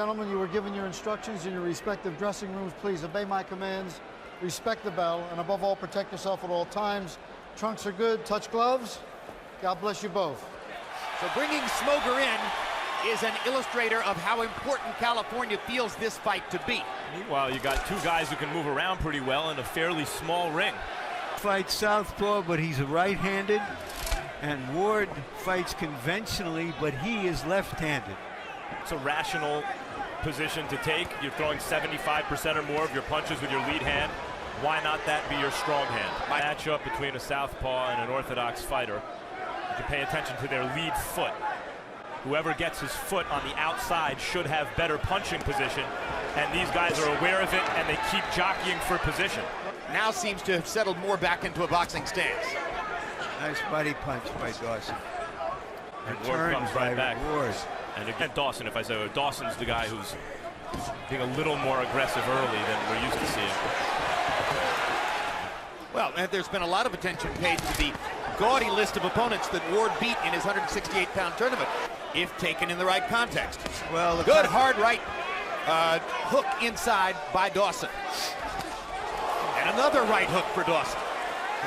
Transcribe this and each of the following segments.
Gentlemen, you were given your instructions in your respective dressing rooms. Please obey my commands, respect the bell, and above all, protect yourself at all times. Trunks are good, touch gloves. God bless you both. So bringing Smoger in is an illustrator of how important California feels this fight to be. Meanwhile, you got two guys who can move around pretty well in a fairly small ring. Fights southpaw, but he's right-handed, and Ward fights conventionally, but he is left-handed. It's a rational position to take. You're throwing 75% or more of your punches with your lead hand. Why not that be your strong hand? Matchup between a southpaw and an orthodox fighter. You can pay attention to their lead foot. Whoever gets his foot on the outside should have better punching position, and these guys are aware of it, and they keep jockeying for position. Now seems to have settled more back into a boxing stance. Nice body punch by Dawson. And Ward comes right back. Ward. And again, Dawson, if I say Dawson's the guy who's being a little more aggressive early than we're used to seeing. Well, there's been a lot of attention paid to the gaudy list of opponents that Ward beat in his 168-pound tournament, if taken in the right context. Well, the good hard right hook inside by Dawson. And another right hook for Dawson.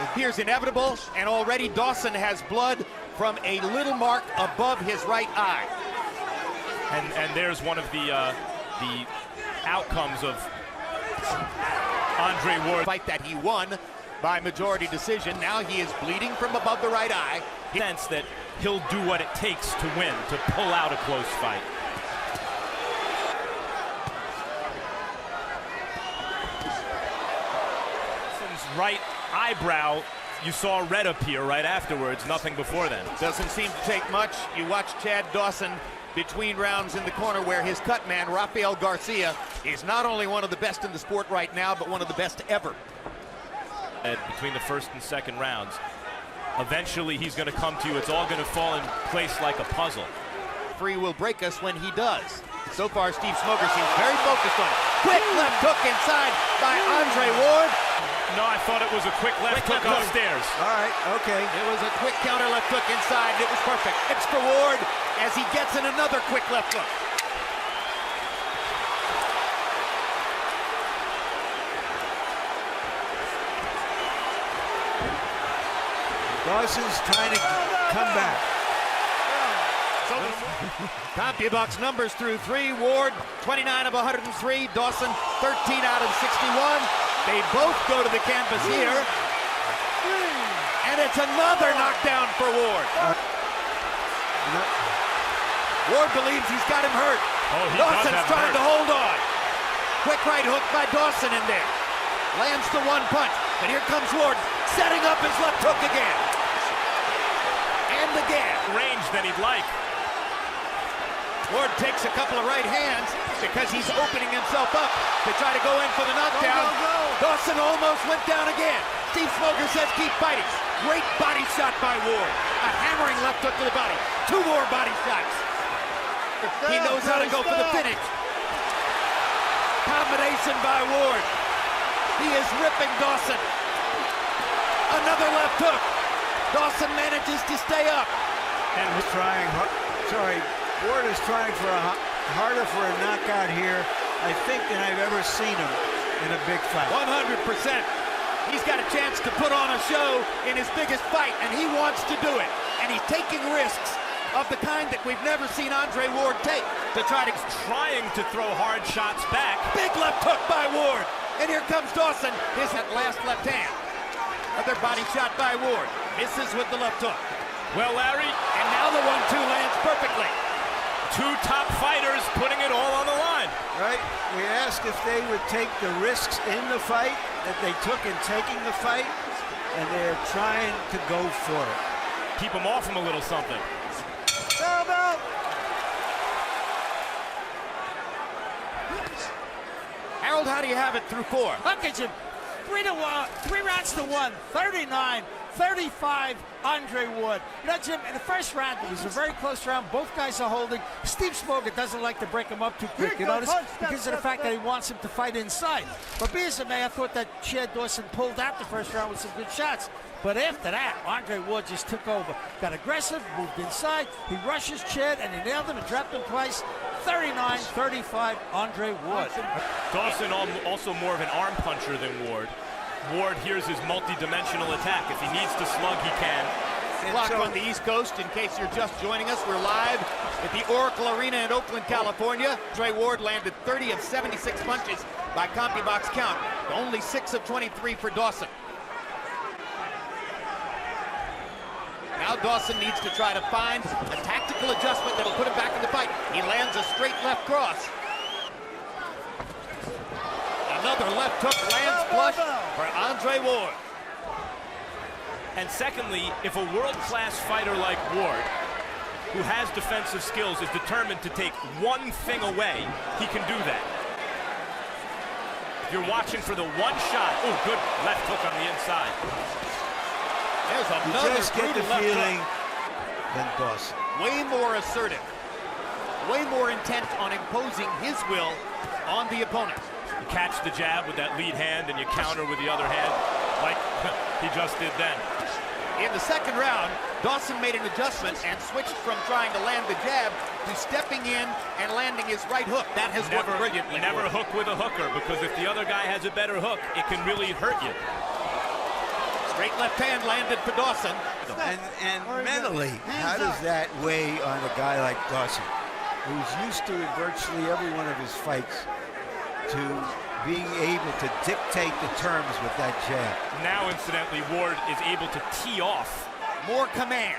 It appears inevitable, and already Dawson has blood from a little mark above his right eye. And there's one of the outcomes of Andre Ward. Fight that he won by majority decision. Now he is bleeding from above the right eye. Sense that he'll do what it takes to win, to pull out a close fight. Dawson's right eyebrow, you saw red appear right afterwards, nothing before then. Doesn't seem to take much. You watch Chad Dawson between rounds in the corner, where his cut man, Rafael Garcia, is not only one of the best in the sport right now, but one of the best ever. And between the first and second rounds, eventually he's going to come to you. It's all going to fall in place like a puzzle. Free will break us when he does. So far, Steve Smoger seems very focused on it. Quick left hook inside by Andre Ward. No, I thought it was a quick left hook upstairs. All right, okay. It was a quick counter left hook inside, and it was perfect. It's for Ward as he gets in another quick left hook. Dawson's trying to come back. CompuBox numbers through 3. Ward, 29 of 103. Dawson, 13 out of 61. They both go to the canvas here. And it's another knockdown for Ward. Ward believes he's got him hurt. Dawson's trying to hold on. Quick right hook by Dawson in there. Lands the one punch. But here comes Ward, setting up his left hook again. And again. Range than he'd like. Ward takes a couple of right hands because he's opening himself up to try to go in for the knockdown. Go. Dawson almost went down again. Steve Smoger says keep fighting. Great body shot by Ward. A hammering left hook to the body. 2 more body shots. He knows how to go for the finish. Combination by Ward. He is ripping Dawson. Another left hook. Dawson manages to stay up. And was trying, Ward is trying for harder for a knockout here, I think, than I've ever seen him in a big fight. 100%. He's got a chance to put on a show in his biggest fight, and he wants to do it. And he's taking risks of the kind that we've never seen Andre Ward take to try to... Trying to throw hard shots back. Big left hook by Ward. And here comes Dawson. His last left hand. Another body shot by Ward. Misses with the left hook. Well, Larry. And now the 1-2 lands perfectly. 2 top fighters putting it all on the line. Right. We asked if they would take the risks in the fight that they took in taking the fight, and they're trying to go for it. Keep them off him a little something. Harold, how do you have it through 4? Look at you. 3 rounds to 1. 39-35, Andre Ward. You know, Jim, in the first round, it was a very close round. Both guys are holding. Steve Smoger doesn't like to break him up too quick, you notice? Because of the fact that he wants him to fight inside. But be as it may, I thought that Chad Dawson pulled out the first round with some good shots. But after that, Andre Ward just took over. Got aggressive, moved inside. He rushes Chad, and he nailed him and dropped him twice. 39-35, Andre Ward. Dawson also more of an arm puncher than Ward. Ward here's his multi-dimensional attack. If he needs to slug, he can. Clock on the East Coast. In case you're just joining us, we're live at the Oracle Arena in Oakland, California. Andre Ward landed 30 of 76 punches by CompuBox count. Only 6 of 23 for Dawson. Now Dawson needs to try to find a tactical adjustment that'll put him back in the fight. He lands a straight left cross. Another left hook lands flush for Andre Ward. And secondly, if a world-class fighter like Ward, who has defensive skills, is determined to take one thing away, he can do that. If you're watching for the one shot, oh, good left hook on the inside. There's You another just get the brutal left feeling hook. than Dawson. Way more assertive, way more intent on imposing his will on the opponent. You catch the jab with that lead hand and you counter with the other hand, like he just did then. In the second round, Dawson made an adjustment and switched from trying to land the jab to stepping in and landing his right hook. That has worked brilliantly. Never hook with a hooker, because if the other guy has a better hook, it can really hurt you. Straight left hand landed for Dawson. And mentally, how does that weigh on a guy like Dawson, who's used to in virtually every one of his fights to being able to dictate the terms with that jab? Now, incidentally, Ward is able to tee off. More command,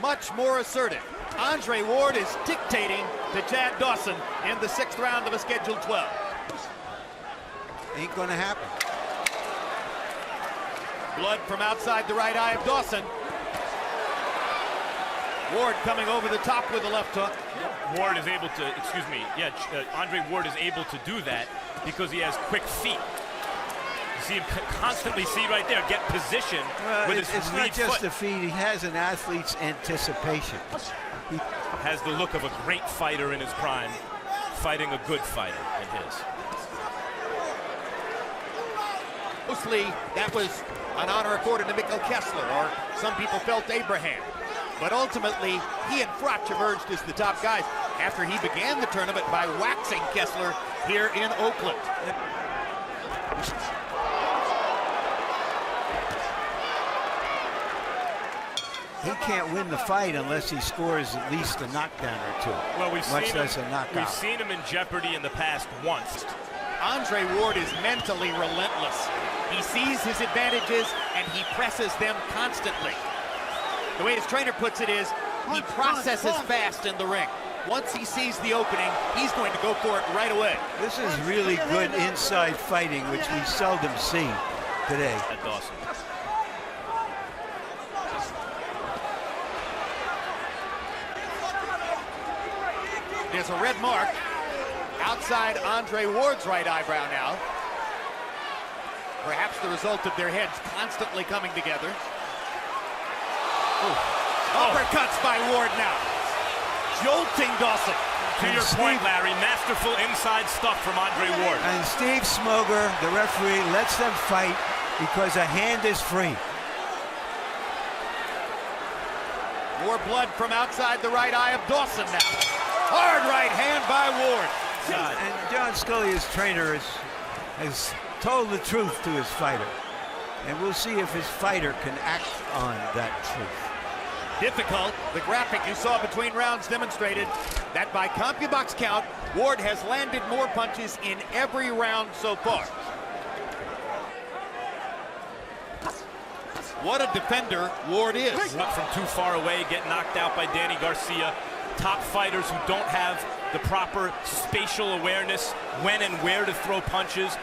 much more assertive. Andre Ward is dictating to Chad Dawson in the 6th round of a scheduled 12. Ain't gonna happen. Blood from outside the right eye of Dawson. Ward coming over the top with a left hook. Ward is able to, Andre Ward is able to do that because he has quick feet. You see him constantly, see right there, get position with his it's lead not just foot. the feet, he has an athlete's anticipation. He has the look of a great fighter in his prime, fighting a good fighter in his. Mostly, that was an honor accorded to Mikkel Kessler, or some people felt Abraham. But ultimately, he and Froch emerged as the top guys after he began the tournament by waxing Kessler here in Oakland. He can't win the fight unless he scores at least a knockdown or two. Well, we've seen him in jeopardy in the past once. Andre Ward is mentally relentless. He sees his advantages and he presses them constantly. The way his trainer puts it is, he processes fast in the ring. Once he sees the opening, he's going to go for it right away. This is really good inside fighting, which we seldom see today. At Dawson. There's a red mark outside Andre Ward's right eyebrow now. Perhaps the result of their heads constantly coming together. Uppercuts by Ward now. Jolting Dawson. To your point, Larry, masterful inside stuff from Andre Ward. And Steve Smoger, the referee, lets them fight because a hand is free. More blood from outside the right eye of Dawson now. Hard right hand by Ward. And John Scully's trainer has told the truth to his fighter. And we'll see if his fighter can act on that truth. Difficult. The graphic you saw between rounds demonstrated that by CompuBox count, Ward has landed more punches in every round so far. What a defender Ward is. Up from too far away, get knocked out by Danny Garcia. Top fighters who don't have the proper spatial awareness when and where to throw punches,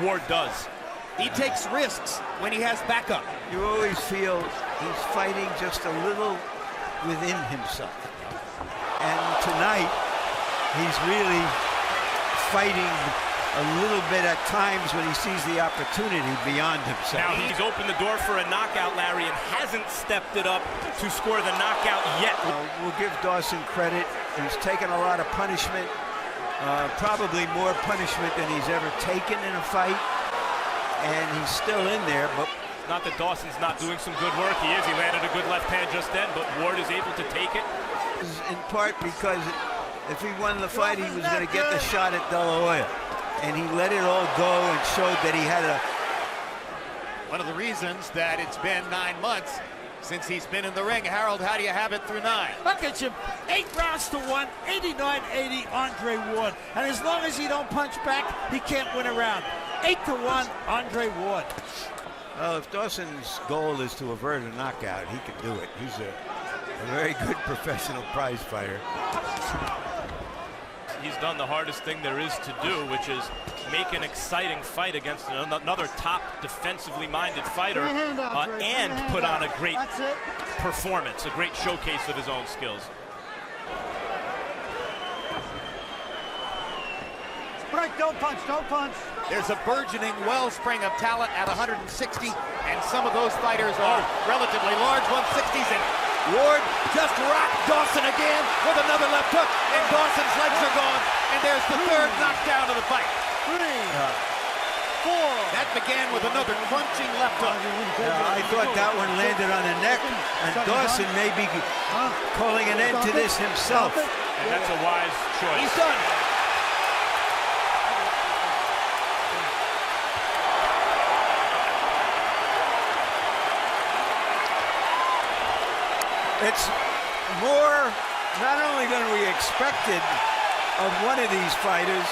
Ward does. He takes risks when he has backup. You always feel he's fighting just a little within himself. And tonight, he's really fighting a little bit at times when he sees the opportunity beyond himself. Now he's opened the door for a knockout, Larry, and hasn't stepped it up to score the knockout yet. We'll give Dawson credit. He's taken a lot of punishment, probably more punishment than he's ever taken in a fight. And he's still in there, but not that Dawson's not doing some good work. He is. He landed a good left hand just then, but Ward is able to take it. In part because If he won the fight, he was going to get the shot at De La Hoya. And he let it all go and showed that he had a... One of the reasons that it's been 9 months since he's been in the ring. Harold, how do you have it through 9? Look at him, 8 rounds to 1, 89-80, Andre Ward. And as long as he don't punch back, he can't win a round. 8-1, Andre Ward. Well, if Dawson's goal is to avert a knockout, he can do it. He's a very good professional prize fighter. He's done the hardest thing there is to do, which is make an exciting fight against another top defensively minded fighter and put on a great performance, a great showcase of his own skills. Right, don't punch, don't punch. There's a burgeoning wellspring of talent at 160, and some of those fighters are relatively large 160s, and Ward just rocked Dawson again with another left hook, and Dawson's legs are gone, and there's the third knockdown of the fight. 3, 4. That began with another crunching left hook. I thought that one landed on the neck, and Dawson may be calling an end to this himself. And that's a wise choice. He's done. It's more not only than we expected of one of these fighters,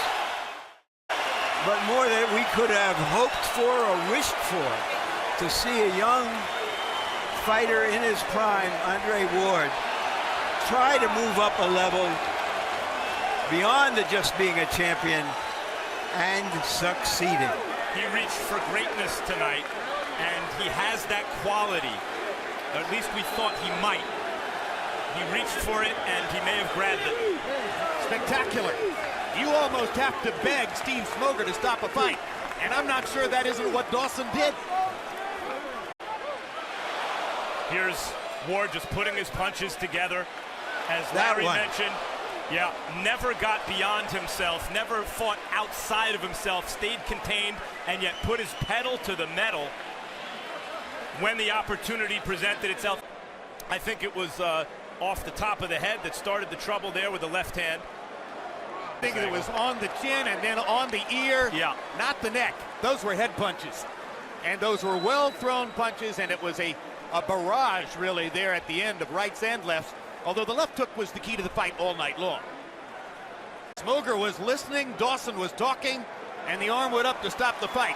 but more that we could have hoped for or wished for, to see a young fighter in his prime, Andre Ward, try to move up a level beyond just being a champion and succeeding. He reached for greatness tonight, and he has that quality. Or at least we thought he might. He reached for it, and he may have grabbed it. Spectacular. You almost have to beg Steve Smoger to stop a fight, and I'm not sure that isn't what Dawson did. Here's Ward just putting his punches together. As That Larry one. mentioned, yeah, never got beyond himself, never fought outside of himself, stayed contained, and yet put his pedal to the metal when the opportunity presented itself. I think it was off the top of the head that started the trouble there with the left hand. I think it was on the chin and then on the ear, Yeah. not the neck. Those were head punches. And those were well-thrown punches, and it was a barrage, really, there at the end of rights and lefts, although the left hook was the key to the fight all night long. Smoger was listening, Dawson was talking, and the arm went up to stop the fight.